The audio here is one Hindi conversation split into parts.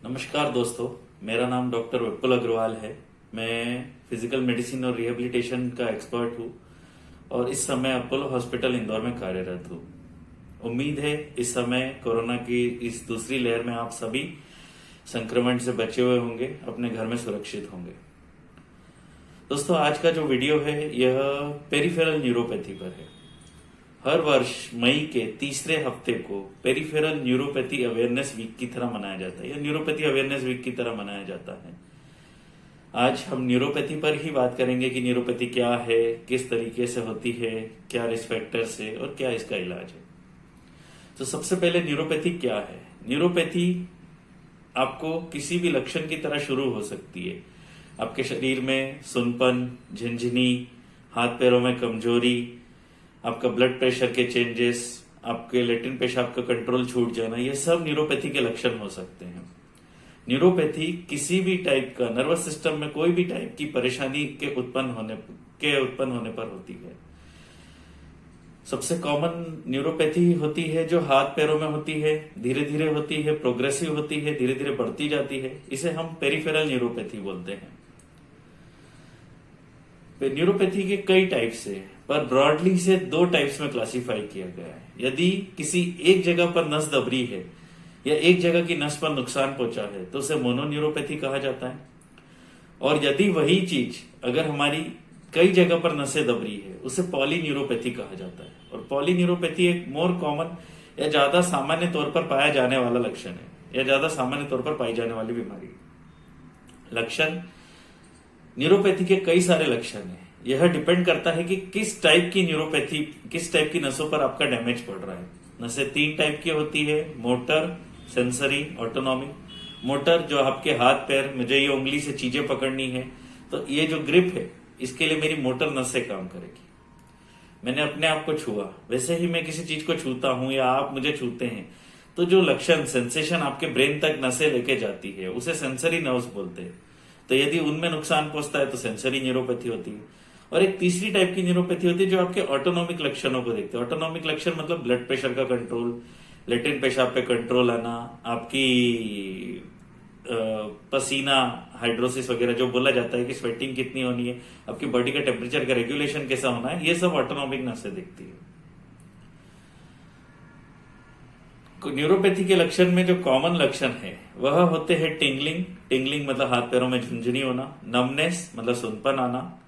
नमस्कार दोस्तों, मेरा नाम डॉक्टर विपुल अग्रवाल है। मैं फिजिकल मेडिसिन और रिहेबिलिटेशन का एक्सपर्ट हूँ और इस समय अपोलो हॉस्पिटल इंदौर में कार्यरत हूँ। उम्मीद है इस समय कोरोना की इस दूसरी लहर में आप सभी संक्रमण से बचे हुए होंगे, अपने घर में सुरक्षित होंगे। दोस्तों, आज का जो वीडियो है यह पेरिफेरल न्यूरोपैथी पर है। हर वर्ष मई के तीसरे हफ्ते को पेरिफेरल न्यूरोपैथी अवेयरनेस वीक की तरह मनाया जाता है या न्यूरोपैथी अवेयरनेस वीक की तरह मनाया जाता है। आज हम न्यूरोपैथी पर ही बात करेंगे कि न्यूरोपैथी क्या है, किस तरीके से होती है, क्या रिस्क फैक्टर्स है और क्या इसका इलाज है। तो सबसे पहले न्यूरोपैथी क्या है। न्यूरोपैथी आपको किसी भी लक्षण की तरह शुरू हो सकती है। आपके शरीर में सुनपन, झिनझिनी, हाथ पैरों में कमजोरी, आपका ब्लड प्रेशर के चेंजेस, आपके लेट्रिन पेशाब का कंट्रोल छूट जाना, ये सब न्यूरोपैथी के लक्षण हो सकते हैं। न्यूरोपैथी किसी भी टाइप का नर्वस सिस्टम में कोई भी टाइप की परेशानी के उत्पन्न होने पर होती है। सबसे कॉमन न्यूरोपैथी होती है जो हाथ पैरों में होती है, धीरे धीरे होती है, प्रोग्रेसिव होती है, धीरे धीरे बढ़ती जाती है। इसे हम पेरिफेरल न्यूरोपैथी बोलते हैं। न्यूरोपैथी के कई टाइप्स है, पर ब्रॉडली से दो टाइप्स में क्लासिफाई किया गया है। यदि किसी एक जगह पर नस दबरी है या एक जगह की नस पर नुकसान पहुंचा है तो उसे मोनोन्यूरोपैथी कहा जाता है। और यदि वही चीज अगर हमारी कई जगह पर नसें दबरी है उसे पॉलीन्यूरोपैथी कहा जाता है। और पॉलीन्यूरोपैथी एक मोर कॉमन या ज्यादा सामान्य तौर पर पाया जाने वाला लक्षण है या ज्यादा सामान्य तौर पर पाई जाने वाली बीमारी। लक्षण न्यूरोपैथी के कई सारे लक्षण हैं। यह डिपेंड करता है कि किस टाइप की न्यूरोपैथी, किस टाइप की नसों पर आपका डैमेज पड़ रहा है। नसें तीन टाइप की होती है, मोटर, सेंसरी, ऑटोनॉमिक। मोटर जो आपके हाथ पैर, मुझे ये उंगली से चीजें पकड़नी है तो ये जो ग्रिप है इसके लिए मेरी मोटर नस से काम करेगी। मैंने अपने आप को छुआ, वैसे ही मैं किसी चीज को छूता हूं या आप मुझे छूते हैं तो जो लक्षण, सेंसेशन आपके ब्रेन तक नसें लेके जाती है उसे सेंसरी नर्व्स बोलते हैं। तो यदि उनमें नुकसान पहुंचता है तो सेंसरी न्यूरोपैथी होती है। और एक तीसरी टाइप की न्यूरोपैथी होती है जो आपके ऑटोनॉमिक लक्षणों को देखते हैं। ऑटोनॉमिक लक्षण मतलब ब्लड प्रेशर का कंट्रोल, लेट्रिन पेशाब पे कंट्रोल आना, आपकी पसीना, हाइड्रोसिस वगैरह जो बोला जाता है कि स्वेटिंग कितनी होनी है, आपकी बॉडी का टेम्परेचर का रेगुलेशन कैसा होना है, ये सब ऑटोनॉमिक नसें देखती है। न्यूरोपैथी के लक्षण में जो कॉमन लक्षण है वह होते हैं टिंगलिंग मतलब हाथ पैरों में झुंझुनी होना, नमनेस मतलब सुनपन आना,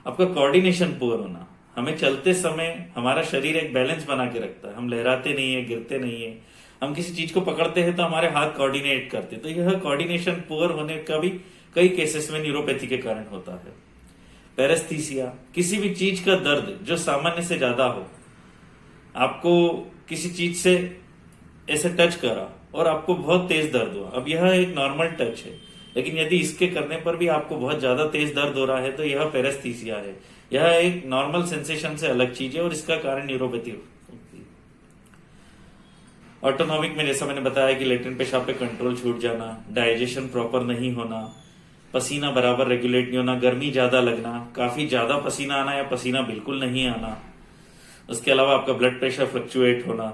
आपका कोऑर्डिनेशन पुअर होना। हमें चलते समय हमारा शरीर एक बैलेंस बना के रखता है, हम लहराते नहीं है, गिरते नहीं है। हम किसी चीज को पकड़ते हैं तो हमारे हाथ कोऑर्डिनेट करते, तो यह कोऑर्डिनेशन पुअर होने का भी कई केसेस में न्यूरोपैथी के कारण होता है। पैरेस्थीसिया, किसी भी चीज का दर्द जो सामान्य से ज्यादा हो, आपको किसी चीज से ऐसे टच करा और आपको बहुत तेज दर्द हुआ। अब यह एक नॉर्मल टच है, लेकिन यदि इसके करने पर भी आपको बहुत ज्यादा तेज दर्द हो रहा है तो यह पैरेस्थीसिया है। यह एक नॉर्मल सेंसेशन से अलग चीज है और इसका कारण न्यूरोपैथी होती है। ऑटोनॉमिक में जैसा मैंने बताया कि लेट्रिन पेशाब पे कंट्रोल छूट जाना, डाइजेशन प्रॉपर नहीं होना, पसीना बराबर रेगुलेट नहीं होना, गर्मी ज्यादा लगना, काफी ज्यादा पसीना आना या पसीना बिल्कुल नहीं आना, उसके अलावा आपका ब्लड प्रेशर फ्लक्चुएट होना।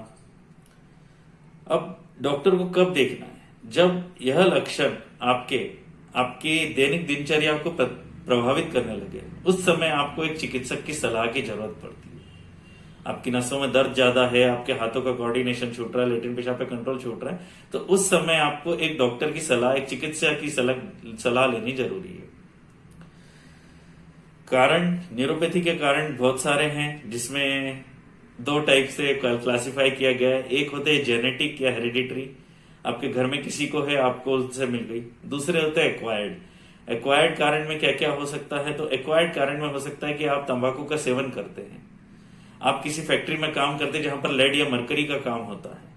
अब डॉक्टर को कब देखना है? जब यह लक्षण आपके दैनिक दिनचर्या को प्रभावित करने लगे, उस समय आपको एक चिकित्सक की सलाह की जरूरत पड़ती है। आपकी नसों में दर्द ज्यादा है, आपके हाथों का कोऑर्डिनेशन छूट रहा है, लेट्रिन पेशाब पे कंट्रोल छूट रहा है, तो उस समय आपको एक डॉक्टर की सलाह, एक चिकित्सक की सलाह लेनी जरूरी है। कारण न्यूरोपैथी के कारण बहुत सारे हैं, जिसमें दो टाइप से क्लासिफाई किया गया है। एक होते हैं जेनेटिक या हेरिडिटरी, आपके घर में किसी को है, आपको उससे मिल गई। दूसरे होते हैं एक्वायर्ड। एक्वायर्ड कारण में क्या क्या हो सकता है? तो एक्वायर्ड कारण में हो सकता है कि आप तंबाकू का सेवन करते हैं, आप किसी फैक्ट्री में काम करते हैं जहां पर लेड या मरकरी का काम होता है,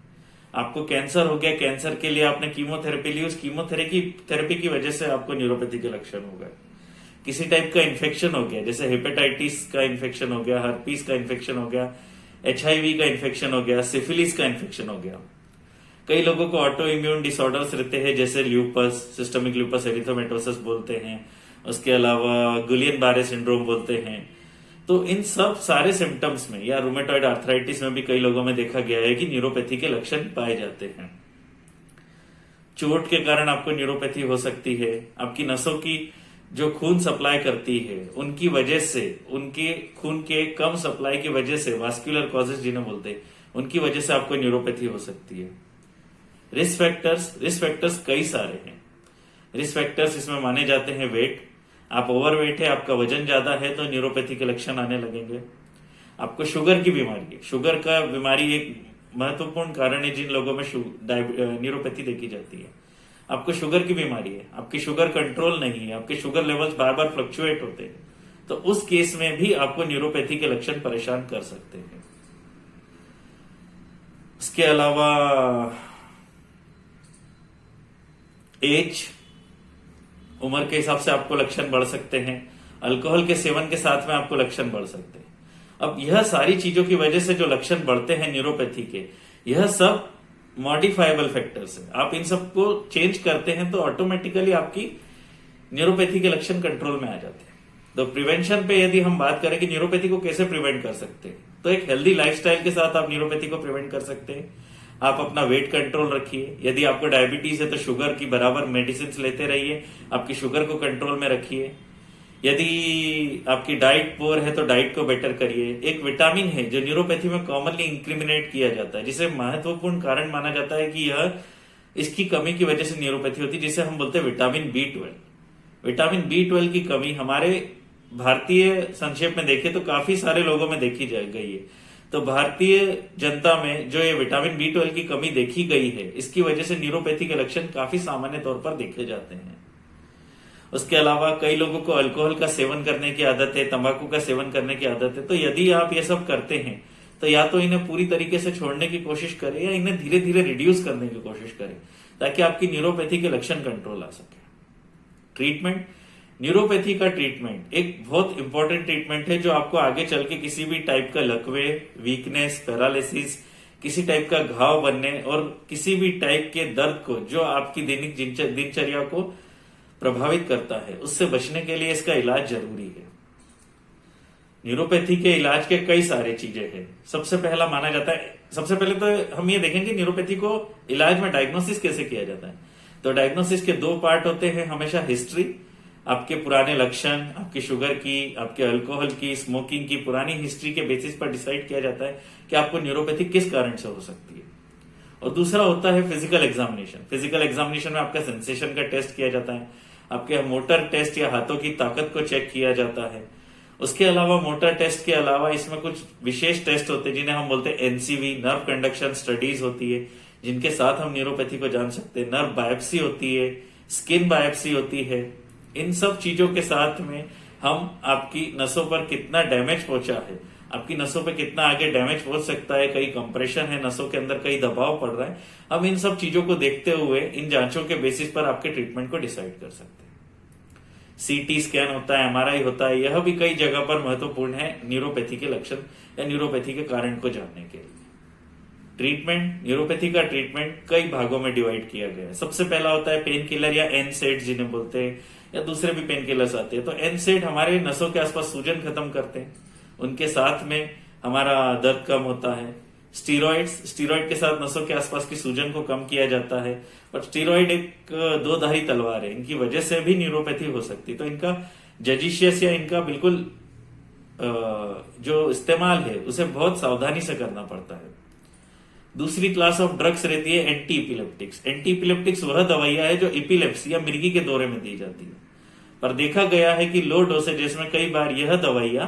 आपको कैंसर हो गया, कैंसर के लिए आपने कीमोथेरेपी ली, उस कीमोथेरेपी की वजह से आपको न्यूरोपैथी के लक्षण हो गए। किसी टाइप का इन्फेक्शन हो गया, जैसे हेपेटाइटिस का इन्फेक्शन हो गया, हर्पीस का इन्फेक्शन हो गया, HIV का इन्फेक्शन हो गया, सिफिलिस का इन्फेक्शन हो गया। कई लोगों को ऑटो इम्यून डिसऑर्डर्स रहते हैं, जैसे ल्यूपस, सिस्टमिक ल्यूपस एरिथ्रोमेटोसिस बोलते हैं, उसके अलावा गुलियन बारे सिंड्रोम बोलते हैं। तो इन सब सारे सिम्टम्स में या रूमेटॉइड आर्थराइटिस में भी कई लोगों में देखा गया है कि न्यूरोपैथी के लक्षण पाए जाते हैं। चोट के कारण आपको न्यूरोपैथी हो सकती है, आपकी नसों की जो खून सप्लाई करती है उनकी वजह से, उनके खून के कम सप्लाई की वजह से, वास्कुलर कॉजेज जिन्हें बोलते हैं, उनकी वजह से आपको न्यूरोपैथी हो सकती है। रिस्क फैक्टर्स कई सारे हैं। रिस्क फैक्टर्स इसमें माने जाते हैं वेट। आप ओवरवेट है, आपका वजन ज्यादा है तो न्यूरोपैथी के लक्षण आने लगेंगे। आपको शुगर की बीमारी है, शुगर का बीमारी एक महत्वपूर्ण कारण है जिन लोगों में न्यूरोपैथी देखी जाती है। आपको शुगर की बीमारी है, आपकी शुगर कंट्रोल नहीं है, आपके शुगर लेवल्स बार बार फ्लक्चुएट होते हैं, तो उस केस में भी आपको न्यूरोपैथी के लक्षण परेशान कर सकते हैं। इसके अलावा एज, उम्र के हिसाब से आपको लक्षण बढ़ सकते हैं। अल्कोहल के सेवन के साथ में आपको लक्षण बढ़ सकते हैं। अब यह सारी चीजों की वजह से जो लक्षण बढ़ते हैं न्यूरोपैथी के, यह सब मॉडिफाइबल फैक्टर्स है। आप इन सबको चेंज करते हैं तो ऑटोमेटिकली आपकी न्यूरोपैथी के लक्षण कंट्रोल में आ जाते हैं। तो प्रिवेंशन पे यदि हम बात करें कि न्यूरोपैथी को कैसे प्रिवेंट कर सकते हैं, तो एक हेल्दी लाइफस्टाइल के साथ आप न्यूरोपैथी को प्रिवेंट कर सकते हैं। आप अपना वेट कंट्रोल रखिए। यदि आपको डायबिटीज है तो शुगर की बराबर मेडिसिन लेते रहिए, आपकी शुगर को कंट्रोल में रखिए। यदि आपकी डाइट पुअर है तो डाइट को बेटर करिए। एक विटामिन है जो न्यूरोपैथी में कॉमनली इंक्रिमिनेट किया जाता है, जिसे महत्वपूर्ण कारण माना जाता है कि यह इसकी कमी की वजह से न्यूरोपैथी होती है, जिसे हम बोलते हैं विटामिन B12। विटामिन B12 की कमी हमारे भारतीय संक्षेप में देखें तो काफी सारे लोगों में देखी गई है। तो भारतीय जनता में जो ये विटामिन B12 की कमी देखी गई है, इसकी वजह से न्यूरोपैथी के लक्षण काफी सामान्य तौर पर देखे जाते हैं। उसके अलावा कई लोगों को अल्कोहल का सेवन करने की आदत है, तंबाकू का सेवन करने की आदत है। तो यदि आप ये सब करते हैं तो या तो इन्हें पूरी तरीके से छोड़ने की कोशिश करें या इन्हें धीरे धीरे रिड्यूस करने की कोशिश करें, ताकि आपकी न्यूरोपैथी के लक्षण कंट्रोल आ सके। ट्रीटमेंट, न्यूरोपैथी का ट्रीटमेंट एक बहुत इंपॉर्टेंट ट्रीटमेंट है जो आपको आगे चल के किसी भी टाइप का लकवे, वीकनेस, पैरालिसिस, किसी टाइप का घाव बनने और किसी भी टाइप के दर्द को जो आपकी दैनिक दिनचर्या को प्रभावित करता है, उससे बचने के लिए इसका इलाज जरूरी है। न्यूरोपैथी के इलाज के कई सारे चीजें हैं। सबसे पहला माना जाता है, सबसे पहले तो हम ये देखेंगे न्यूरोपैथी को इलाज में डायग्नोसिस कैसे किया जाता है। तो डायग्नोसिस के दो पार्ट होते हैं हमेशा। हिस्ट्री, आपके पुराने लक्षण, आपकी शुगर की, आपके अल्कोहल की, स्मोकिंग की पुरानी हिस्ट्री के बेसिस पर डिसाइड किया जाता है कि आपको न्यूरोपैथी किस कारण से हो सकती है। और दूसरा होता है फिजिकल एग्जामिनेशन। फिजिकल एग्जामिनेशन में आपका सेंसेशन का टेस्ट किया जाता है, आपके मोटर टेस्ट या हाथों की ताकत को चेक किया जाता है। उसके अलावा मोटर टेस्ट के अलावा इसमें कुछ विशेष टेस्ट होते हैं जिन्हें हम बोलते हैं एनसीवी, नर्व कंडक्शन स्टडीज होती है, जिनके साथ हम न्यूरोपैथी को जान सकते हैं। नर्व बायोप्सी होती है, स्किन बायोप्सी होती है। इन सब चीजों के साथ में हम आपकी नसों पर कितना डैमेज पहुंचा है, आपकी नसों पे कितना आगे डैमेज पहुंच सकता है, कहीं कंप्रेशन है नसों के अंदर, कहीं दबाव पड़ रहा है, हम इन सब चीजों को देखते हुए इन जांचों के बेसिस पर आपके ट्रीटमेंट को डिसाइड कर सकते हैं। सीटी स्कैन होता है, एमआरआई होता है, यह भी कई जगह पर महत्वपूर्ण है न्यूरोपैथी के लक्षण या न्यूरोपैथी के कारण को जानने के लिए। ट्रीटमेंट, न्यूरोपैथी का ट्रीटमेंट कई भागों में डिवाइड किया गया है। सबसे पहला होता है पेन किलर या एनसेड जिन्हें बोलते हैं, या दूसरे भी पेन किलर्स आते हैं। तो एनसेड हमारे नसों के आसपास सूजन खत्म करते हैं, उनके साथ में हमारा दर्द कम होता है। स्टीरॉइड के साथ नसों के आसपास की सूजन को कम किया जाता है। और स्टीरॉइड एक दो धारी तलवार है, इनकी वजह से भी न्यूरोपैथी हो सकती है। तो इनका जजिशियस या इनका बिल्कुल जो इस्तेमाल है उसे बहुत सावधानी से करना पड़ता है। दूसरी क्लास ऑफ ड्रग्स रहती है एंटी इपिलेप्टिक्स। एंटी इपिलेप्टिक्स वह दवाइयां है जो इपिलेप्सी या मिर्गी के दौरे में दी जाती है, पर देखा गया है कि लो डोसेजेस में कई बार यह दवाइयां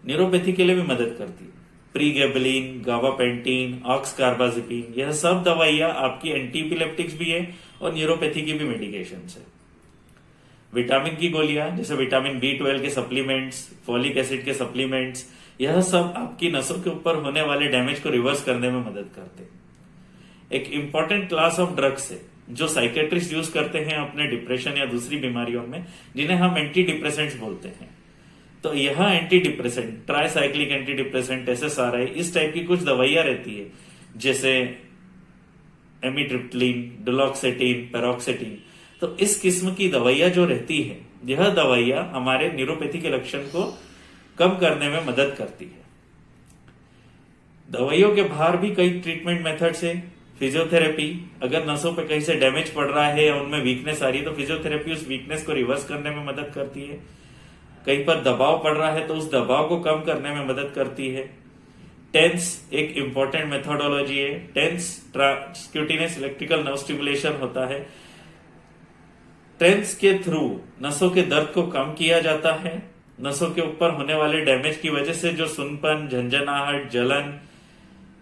न्यूरोपैथी के लिए भी मदद करती है। प्रीगेबलिन, गाबापेंटीन, ऑक्सकार्बाजिपिन, यह सब दवाइयां आपकी एंटी इपिलेप्टिक्स भी है और न्यूरोपैथी की भी मेडिकेशन है। विटामिन की गोलियां जैसे विटामिन B12 के सप्लीमेंट्स, फॉलिक एसिड के सप्लीमेंट्स, यह सब आपकी नसों के ऊपर होने वाले डैमेज को रिवर्स करने में मदद करते हैं। एक इंपॉर्टेंट क्लास ऑफ ड्रग्स है जो साइकेट्रिस्ट यूज करते हैं अपने डिप्रेशन या दूसरी बीमारियों में, जिन्हें हम एंटी डिप्रेसेंट्स बोलते हैं। तो यह anti depressant, tricyclic anti depressant, SSRI, इस टाइप की कुछ दवाइयां रहती है जैसे एमिट्रिप्टिलिन, डुलोक्सेटिन, पेरोक्सेटिन। तो इस किस्म की दवाइयां जो रहती है, यह दवाइयां हमारे न्यूरोपैथी के लक्षण को कम करने में मदद करती है। दवाइयों के बाहर भी कई ट्रीटमेंट मेथड्स है। फिजियोथेरेपी, अगर नसों पे कहीं से डैमेज पड़ रहा है या उनमें वीकनेस आ रही है तो फिजियोथेरेपी उस वीकनेस को रिवर्स करने में मदद करती है। कहीं पर दबाव पड़ रहा है तो उस दबाव को कम करने में मदद करती है। टेंस एक इंपॉर्टेंट मेथोडोलॉजी है। TENS transcutaneous electrical nerve stimulation होता है। टेंस के थ्रू नसों के दर्द को कम किया जाता है। नसों के ऊपर होने वाले डैमेज की वजह से जो सुनपन, झंझनाहट, जलन,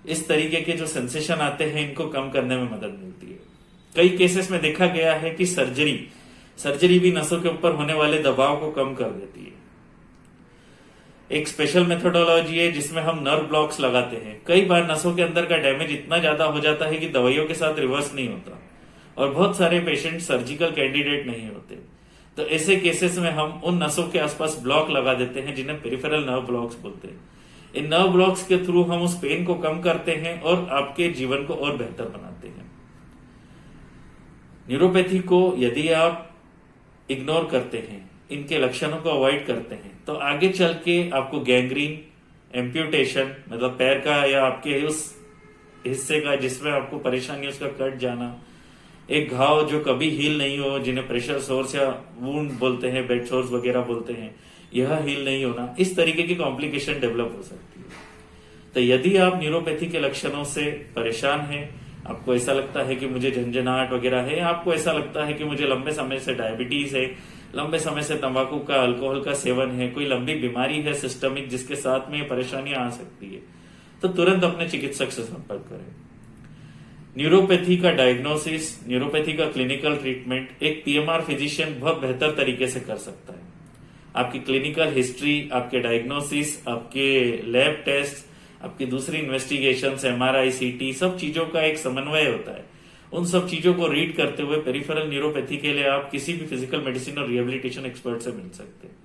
इस तरीके के जो सेंसेशन आते हैं, इनको कम करने में मदद मिलती है। कई केसेस में देखा गया है कि सर्जरी भी नसों के ऊपर होने वाले दबाव को कम कर देती है। एक स्पेशल मेथोडोलॉजी है जिसमें हम नर्व ब्लॉक्स लगाते हैं। कई बार नसों के अंदर का डैमेज इतना ज्यादा हो जाता है कि दवाइयों के साथ रिवर्स नहीं होता और बहुत सारे पेशेंट सर्जिकल कैंडिडेट नहीं होते। तो ऐसे केसेस में हम उन नसों के आसपास ब्लॉक लगा देते हैं जिन्हें पेरिफेरल नर्व ब्लॉक्स बोलते हैं। इन नर्व ब्लॉक्स के थ्रू हम उस पेन को कम करते हैं और आपके जीवन को और बेहतर बनाते हैं। न्यूरोपैथी को यदि आप इग्नोर करते हैं, इनके लक्षणों को अवॉइड करते हैं, तो आगे चल के आपको गैंग्रीन, एम्प्यूटेशन मतलब पैर का या आपके उस हिस्से का जिसमें आपको परेशानी उसका कट जाना, एक घाव जो कभी हील नहीं हो, जिन्हें प्रेशर सोर्स या वुंड बोलते हैं, बेड सोर्स वगैरह बोलते हैं, यह हील नहीं होना, इस तरीके की कॉम्प्लिकेशन डेवलप हो सकती है। तो यदि आप न्यूरोपैथी के लक्षणों से परेशान हैं, आपको ऐसा लगता है कि मुझे झंझनाहट वगैरह है, आपको ऐसा लगता है कि मुझे लंबे समय से डायबिटीज है, लंबे समय से तंबाकू का, अल्कोहल का सेवन है, कोई लंबी बीमारी है सिस्टमिक जिसके साथ में परेशानियां आ सकती है, तो तुरंत अपने चिकित्सक से संपर्क करें। न्यूरोपैथी का डायग्नोसिस, न्यूरोपैथी का क्लिनिकल ट्रीटमेंट एक पीएमआर फिजिशियन बहुत बेहतर तरीके से कर सकता है। आपकी क्लिनिकल हिस्ट्री, आपके डायग्नोसिस, आपके लैब टेस्ट, आपकी दूसरी इन्वेस्टिगेशंस, एमआरआई, सीटी, सब चीजों का एक समन्वय होता है। उन सब चीजों को रीड करते हुए पेरिफेरल न्यूरोपैथी के लिए आप किसी भी फिजिकल मेडिसिन और रिहेबिलिटेशन एक्सपर्ट से मिल सकते हैं।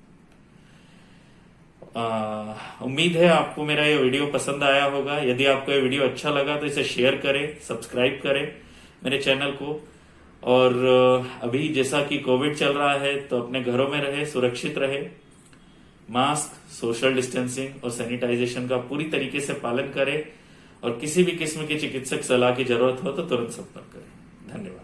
उम्मीद है आपको मेरा ये वीडियो पसंद आया होगा। यदि आपको ये वीडियो अच्छा लगा तो इसे शेयर करें, सब्सक्राइब करें मेरे चैनल को। और अभी जैसा कि कोविड चल रहा है तो अपने घरों में रहे, सुरक्षित रहे, मास्क, सोशल डिस्टेंसिंग और सैनिटाइजेशन का पूरी तरीके से पालन करें और किसी भी किस्म की चिकित्सक सलाह की जरूरत हो तो तुरंत संपर्क करें। धन्यवाद।